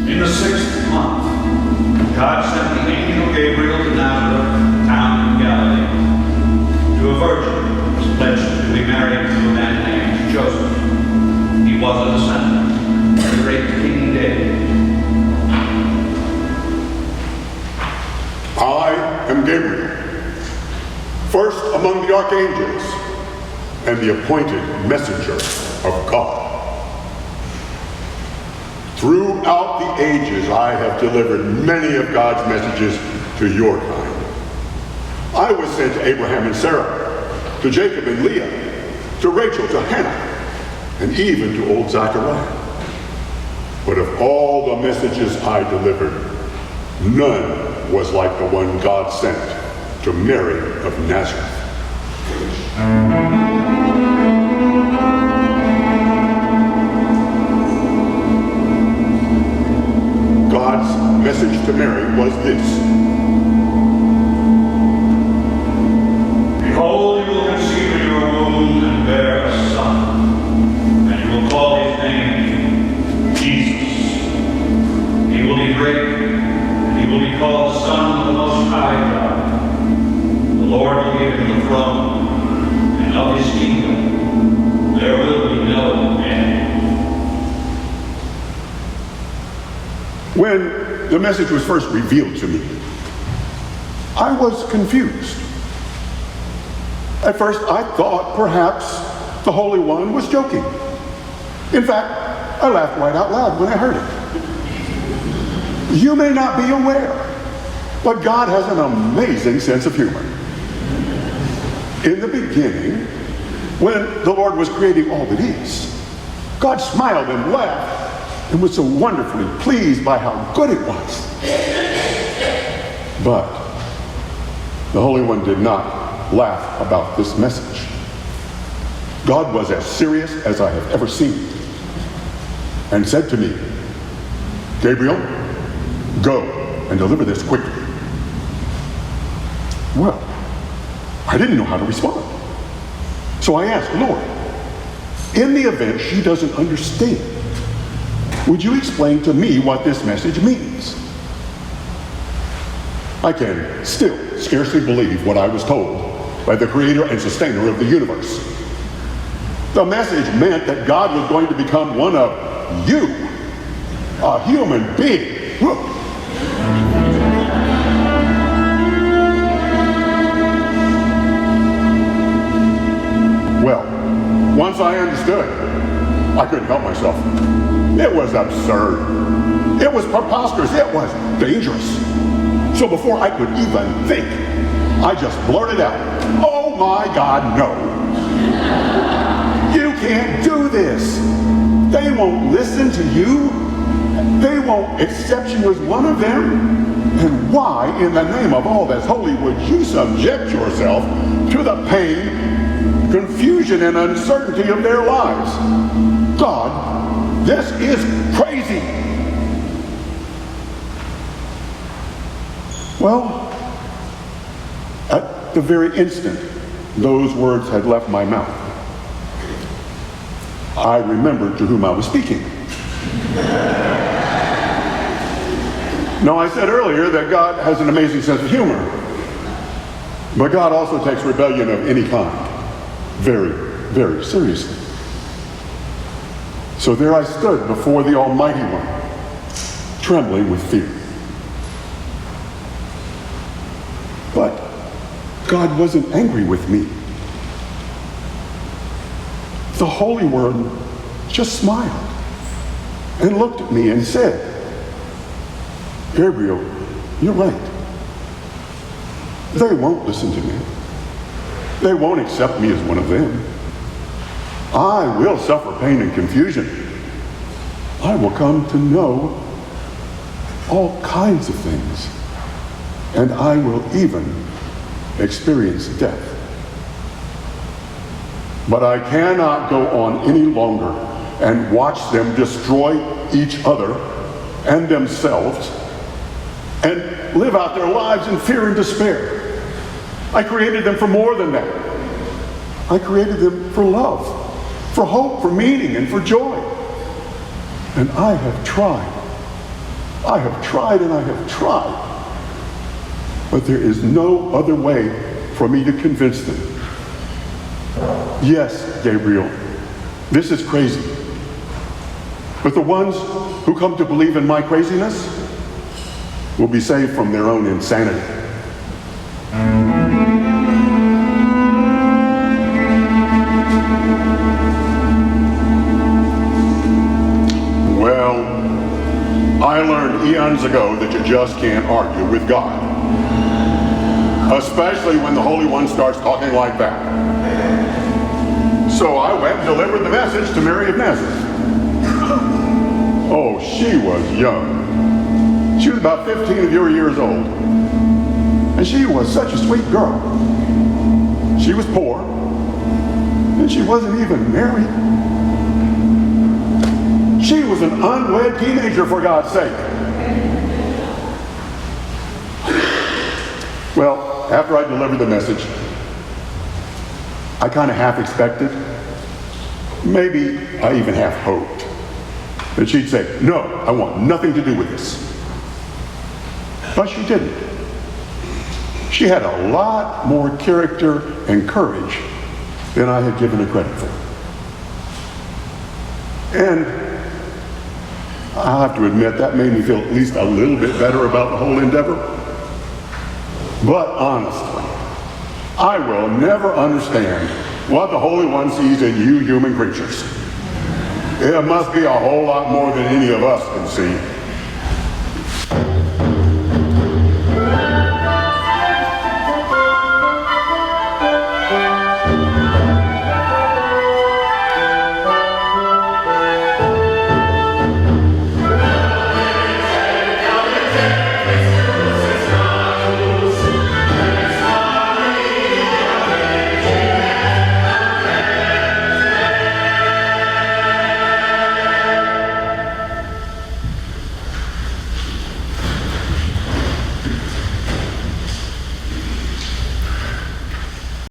In the 6th month, God sent the Angel Gabriel to Nazareth, town in Galilee, to a virgin who was pledged to be married to a man named Joseph. He was a descendant of the great King David. I am Gabriel, first among the archangels, and the appointed messenger of God. Throughout the ages, I have delivered many of God's messages to your kind. I was sent to Abraham and Sarah, to Jacob and Leah, to Rachel, to Hannah, and even to old Zachariah. But of all the messages I delivered, none was like the one God sent to Mary of Nazareth. God's message to Mary was this: Behold, you will conceive in your womb and bear a son, and you will call his name Jesus. He will be great, and he will be called the Son of the Most High God. The Lord will give him the throne, and of his kingdom there will be no end. When the message was first revealed to me, I was confused. At first, I thought perhaps the Holy One was joking. In fact, I laughed right out loud when I heard it. You may not be aware, but God has an amazing sense of humor. In the beginning, when the Lord was creating all that is, God smiled and laughed and was so wonderfully pleased by how good it was. But the Holy One did not laugh about this message. God was as serious as I have ever seen and said to me, Gabriel, go and deliver this quickly. Well, I didn't know how to respond. So I asked, Lord, in the event she doesn't understand, would you explain to me what this message means? I can still scarcely believe what I was told by the creator and sustainer of the universe. The message meant that God was going to become one of you, a human being. Whoa. Well, once I understood, I couldn't help myself. It was absurd. It was preposterous. It was dangerous. So before I could even think, I just blurted out, oh my God, no. You can't do this. They won't listen to you. They won't accept you as one of them. And why, in the name of all that's holy, would you subject yourself to the pain, confusion, and uncertainty of their lives? God, this is crazy. Well, at the very instant those words had left my mouth, I remembered to whom I was speaking. Now, I said earlier that God has an amazing sense of humor, but God also takes rebellion of any kind very, very seriously. So there I stood before the Almighty One, trembling with fear. But God wasn't angry with me. The Holy One just smiled and looked at me and said, "Gabriel, you're right. They won't listen to me. They won't accept me as one of them. I will suffer pain and confusion. I will come to know all kinds of things, and I will even experience death. But I cannot go on any longer and watch them destroy each other and themselves and live out their lives in fear and despair. I created them for more than that. I created them for love, for hope, for meaning, and for joy. And I have tried. I have tried and I have tried. But there is no other way for me to convince them. Yes, Gabriel, this is crazy. But the ones who come to believe in my craziness will be saved from their own insanity." Well, I learned eons ago that you just can't argue with God, especially when the Holy One starts talking like that. So I went and delivered the message to Mary of Nazareth. Oh, she was young. She was about 15 of your years old. And she was such a sweet girl. She was poor, and she wasn't even married. She was an unwed teenager, for God's sake. Well, after I delivered the message, I kind of half expected, maybe I even half hoped, that she'd say, "No, I want nothing to do with this." But she didn't. She had a lot more character and courage than I had given her credit for. And I have to admit, that made me feel at least a little bit better about the whole endeavor. But honestly, I will never understand what the Holy One sees in you human creatures. It must be a whole lot more than any of us can see.